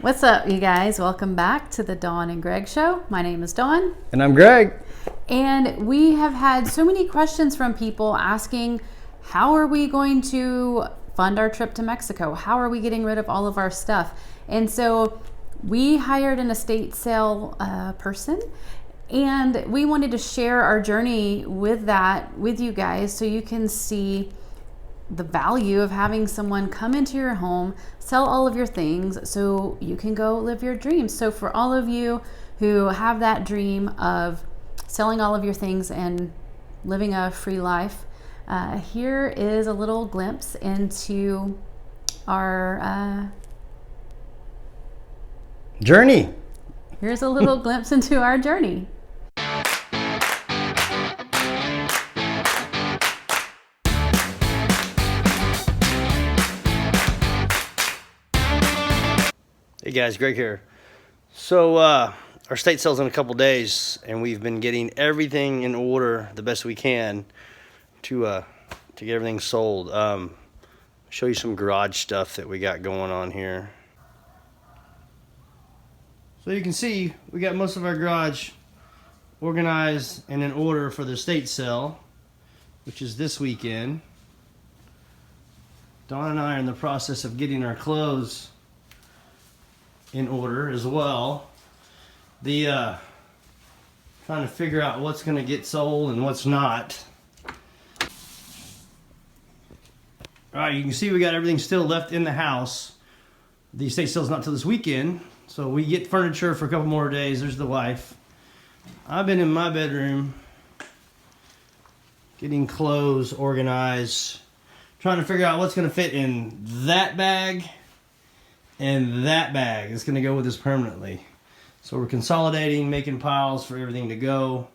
What's up, you guys? Welcome back to the Dawn and Greg Show. My name is Dawn. And I'm Greg. And we have had so many questions from people asking, how are we going to fund our trip to Mexico? How are we getting rid of all of our stuff? And so we hired an estate sale person, and we wanted to share our journey with that with you guys so you can see the value of having someone come into your home, sell all of your things so you can go live your dreams. So for all of you who have that dream of selling all of your things and living a free life, here is a little glimpse into our Journey. Here's a little glimpse into our journey. Hey guys, Greg here. So our estate sale's in a couple days, and we've been getting everything in order the best we can to get everything sold. Show you some garage stuff that we got going on here. So you can see we got most of our garage organized and in order for the estate sale, which is this weekend. Dawn and I are in the process of getting our clothes in order as well. Trying to figure out what's going to get sold and what's not. Alright, you can see we got everything still left in the house. The estate sale's not till this weekend, so we get furniture for a couple more days. There's the wife. I've been in my bedroom getting clothes organized, trying to figure out what's going to fit in that bag and that bag. It's going to go with us permanently. So we're consolidating, making piles for everything to go.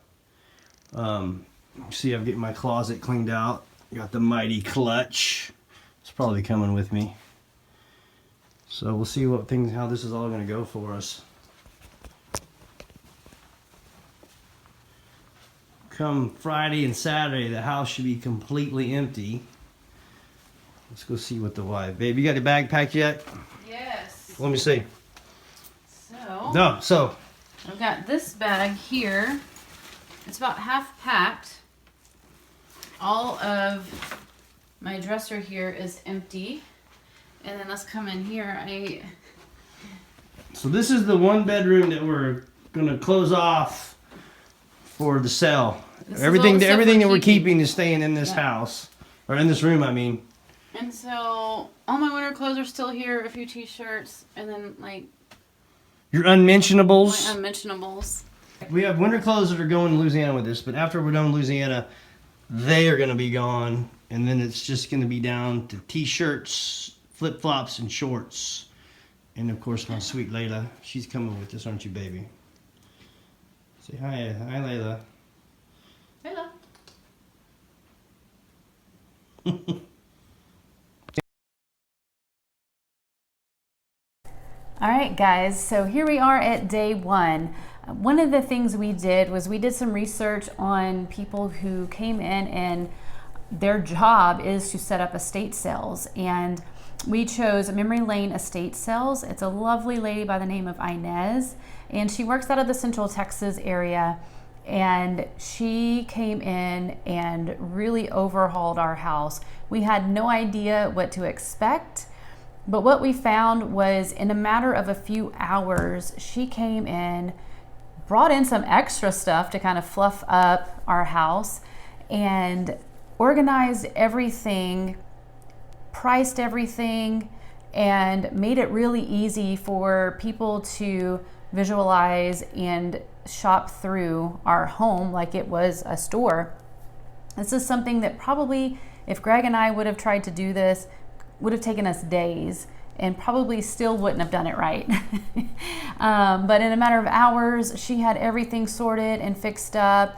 See, I'm getting my closet cleaned out. Got the mighty clutch. It's probably coming with me. So we'll see how this is all going to go for us. Come Friday and Saturday, the house should be completely empty. Let's go see what the wife. Babe, you got your bag packed yet? Yes. Let me see. So I've got this bag here. It's about half packed. All of my dresser here is empty. And then let's come in here. So this is the one bedroom that we're gonna close off for the sale. Everything that we're keeping is staying in this house, or in this room, I mean. And so all my winter clothes are still here. A few t-shirts, and then like your unmentionables. My unmentionables. We have winter clothes that are going to Louisiana with us, but after we're done with Louisiana, they are gonna be gone, and then it's just gonna be down to t-shirts, flip-flops, and shorts. And of course, my sweet Layla, she's coming with us, aren't you, baby? Say hi, Layla. Hello. All right, guys, so here we are at day one. One of the things we did was we did some research on people who came in and their job is to set up estate sales. And we chose Memory Lane Estate Sales. It's a lovely lady by the name of Inez, and she works out of the Central Texas area. And she came in and really overhauled our house. We had no idea what to expect, but what we found was in a matter of a few hours, she came in, brought in some extra stuff to kind of fluff up our house, and organized everything, priced everything, and made it really easy for people to visualize and shop through our home like it was a store. This is something that probably, if Greg and I would have tried to do this, would have taken us days and probably still wouldn't have done it right. But in a matter of hours, she had everything sorted and fixed up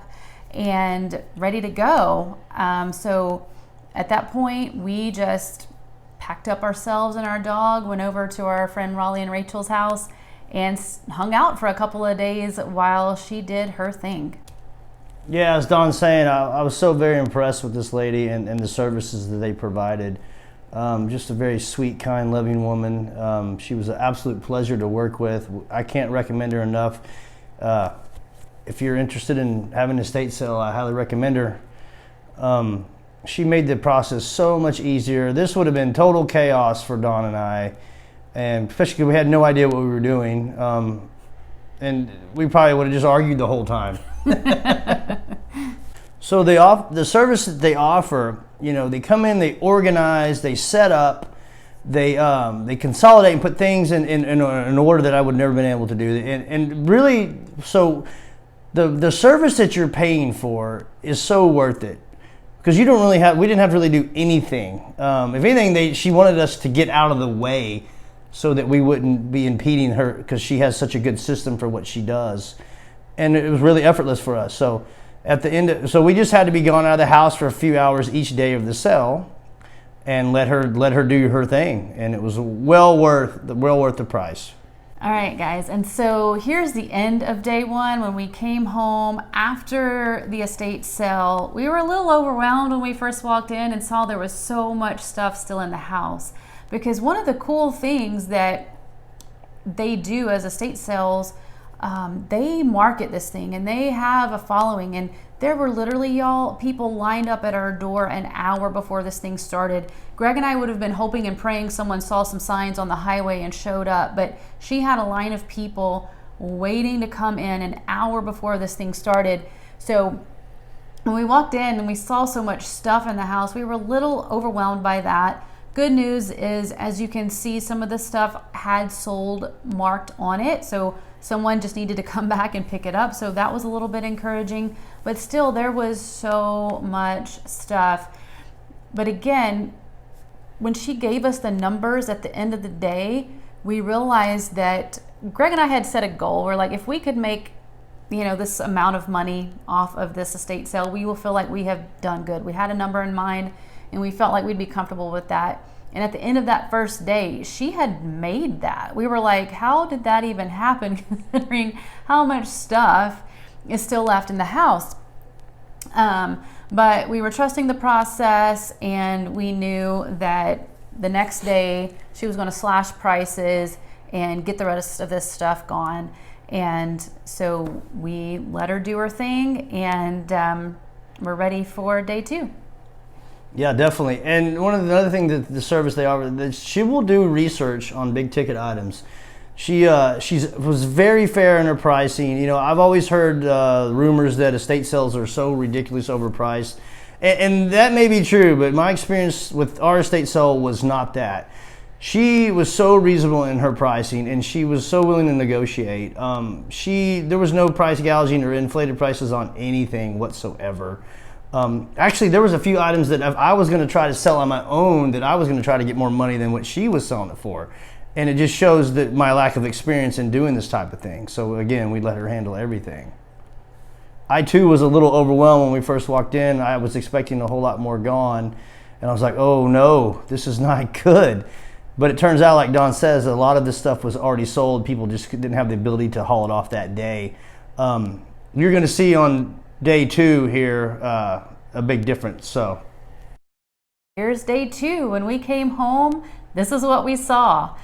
and ready to go. So at that point, we just packed up ourselves and our dog, went over to our friend Raleigh and Rachel's house, and hung out for a couple of days while she did her thing. Yeah, as Don's saying, I was so very impressed with this lady and the services that they provided. Just a very sweet, kind, loving woman. She was an absolute pleasure to work with. I can't recommend her enough. If you're interested in having an estate sale, I highly recommend her. She made the process so much easier. This would have been total chaos for Dawn and I, and especially because we had no idea what we were doing. And we probably would have just argued the whole time. So the service that they offer, you know, they come in, they organize, they set up, they consolidate and put things in an order that I would never been able to do. And really, so the service that you're paying for is so worth it, because we didn't have to really do anything. If anything, she wanted us to get out of the way so that we wouldn't be impeding her, because she has such a good system for what she does. And it was really effortless for us. So at the end, so we just had to be gone out of the house for a few hours each day of the sale, and let her do her thing, and it was well worth the price. All right, guys, and so here's the end of day one. When we came home after the estate sale, we were a little overwhelmed when we first walked in and saw there was so much stuff still in the house, because one of the cool things that they do as estate sales, they market this thing and they have a following, and there were literally, y'all, people lined up at our door an hour before this thing started. Greg and I would have been hoping and praying someone saw some signs on the highway and showed up, but she had a line of people waiting to come in an hour before this thing started. So when we walked in and we saw so much stuff in the house, we were a little overwhelmed by that. Good news is, as you can see, some of the stuff had sold marked on it, so someone just needed to come back and pick it up. So that was a little bit encouraging, but still there was so much stuff. But again, when she gave us the numbers at the end of the day, we realized that Greg and I had set a goal. We're like, if we could make, you know, this amount of money off of this estate sale, we will feel like we have done good. We had a number in mind, and we felt like we'd be comfortable with that. And at the end of that first day, she had made that. We were like, how did that even happen, considering how much stuff is still left in the house? But we were trusting the process, and we knew that the next day she was going to slash prices and get the rest of this stuff gone. And so we let her do her thing, and we're ready for day two. Yeah, definitely. And one of the other things that the service they offer, that she will do research on big ticket items. She was very fair in her pricing. You know, I've always heard rumors that estate sales are so ridiculous overpriced, and that may be true, but my experience with our estate sale was not that. She was so reasonable in her pricing, and she was so willing to negotiate. There was no price gouging or inflated prices on anything whatsoever. Actually, there was a few items that if I was going to try to sell on my own, that I was going to try to get more money than what she was selling it for. And it just shows that my lack of experience in doing this type of thing. So again, we let her handle everything. I too was a little overwhelmed when we first walked in. I was expecting a whole lot more gone. And I was like, oh no, this is not good. But it turns out, like Dawn says, a lot of this stuff was already sold. People just didn't have the ability to haul it off that day. You're going to see on day two here a big difference. So here's day two. When we came home, this is what we saw.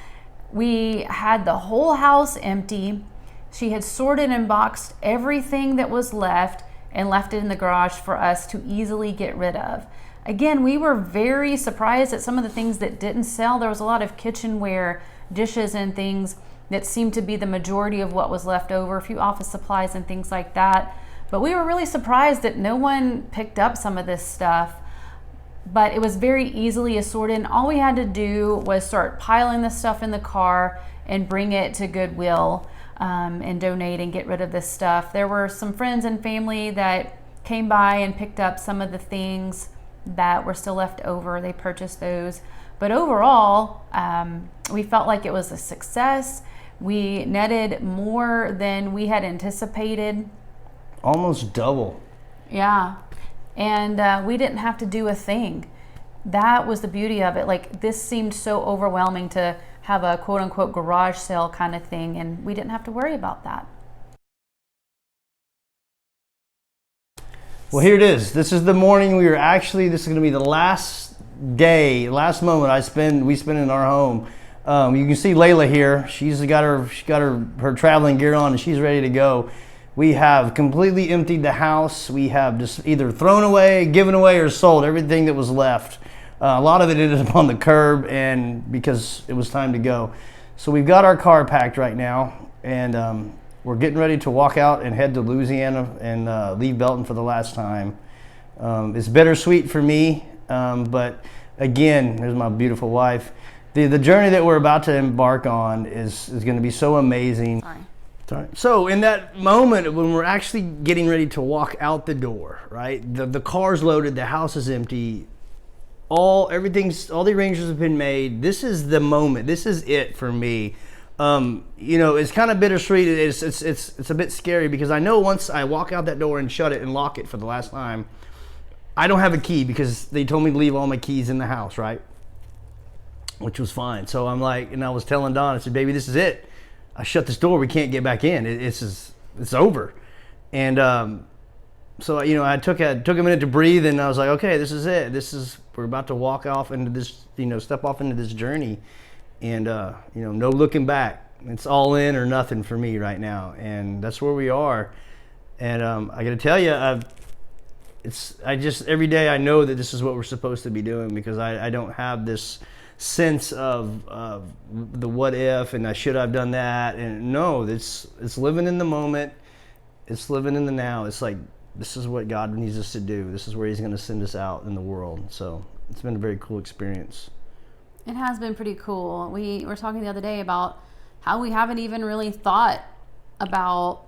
We had the whole house empty. She had sorted and boxed everything that was left and left it in the garage for us to easily get rid of. Again, we were very surprised at some of the things that didn't sell. There was a lot of kitchenware, dishes and things that seemed to be the majority of what was left over, a few office supplies and things like that. But we were really surprised that no one picked up some of this stuff. But it was very easily assorted, and all we had to do was start piling the stuff in the car and bring it to Goodwill and donate and get rid of this stuff. There were some friends and family that came by and picked up some of the things that were still left over. They purchased those. But overall, we felt like it was a success. We netted more than we had anticipated. Almost double. Yeah. And we didn't have to do a thing. That was the beauty of it. Like, this seemed so overwhelming to have a quote unquote garage sale kind of thing, and we didn't have to worry about that. Well, here it is. This is the morning this is going to be the last day, last moment we spend in our home. You can see Layla here. She's got her traveling gear on and she's ready to go. We have completely emptied the house. We have just either thrown away, given away, or sold everything that was left. A lot of it ended up on the curb, and because it was time to go. So we've got our car packed right now, and we're getting ready to walk out and head to Louisiana and leave Belton for the last time. It's bittersweet for me, but again, there's my beautiful wife. The journey that we're about to embark on is going to be so amazing. Sorry. So in that moment when we're actually getting ready to walk out the door, right? The car's loaded, the house is empty, all the arrangements have been made. This is the moment. This is it for me. It's kind of bittersweet. It's a bit scary because I know once I walk out that door and shut it and lock it for the last time, I don't have a key because they told me to leave all my keys in the house, right? Which was fine. So I'm like, and I was telling Don, I said, baby, this is it. I shut this door. We can't get back in. It's over. And so I took a minute to breathe, and I was like, okay, this is it. We're about to walk off into this, step off into this journey, and no looking back. It's all in or nothing for me right now, and that's where we are. And I got to tell you, every day I know that this is what we're supposed to be doing because I don't have this sense of the what if and I should have done that, and no, it's living in the moment. It's living in the now. It's like, this is what God needs us to do. This is where he's going to send us out in the world. So it's been a very cool experience. It has been pretty cool. We were talking the other day about how we haven't even really thought about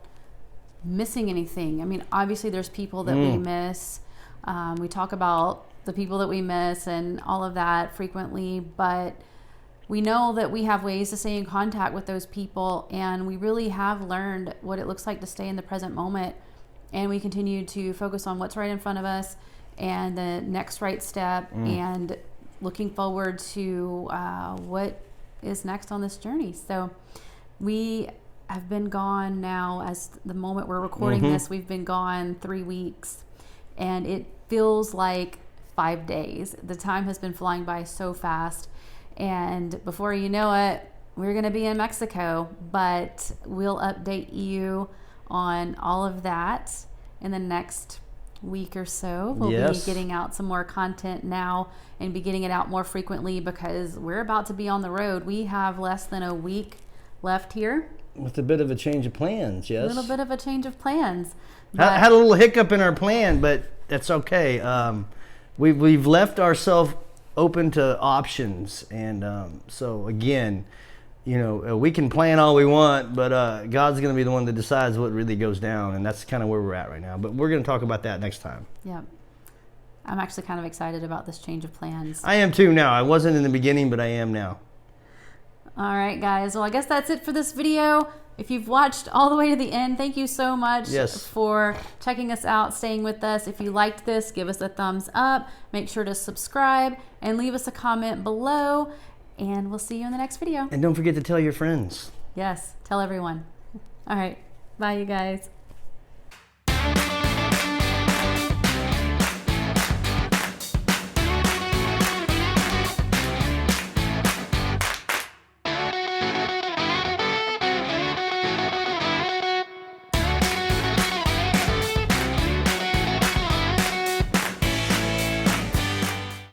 missing anything. I mean, obviously there's people that we miss. We talk about the people that we miss and all of that frequently, but we know that we have ways to stay in contact with those people, and we really have learned what it looks like to stay in the present moment, and we continue to focus on what's right in front of us and the next right step and looking forward to what is next on this journey. So we have been gone now, as the moment we're recording this, we've been gone 3 weeks, and it feels like 5 days. The time has been flying by so fast, and before you know it, we're going to be in Mexico, but we'll update you on all of that in the next week or so. We'll be getting out some more content now and be getting it out more frequently because we're about to be on the road. We have less than a week left here. With a bit of a change of plans, yes. A little bit of a change of plans. Had a little hiccup in our plan, but that's okay. We've left ourselves open to options, and so again, we can plan all we want, but God's going to be the one that decides what really goes down, and that's kind of where we're at right now. But we're going to talk about that next time. Yeah, I'm actually kind of excited about this change of plans. I am too now. I wasn't in the beginning, but I am now. All right, guys. Well, I guess that's it for this video. If you've watched all the way to the end, thank you so much for checking us out, staying with us. If you liked this, give us a thumbs up. Make sure to subscribe and leave us a comment below. And we'll see you in the next video. And don't forget to tell your friends. Yes, tell everyone. All right. Bye, you guys.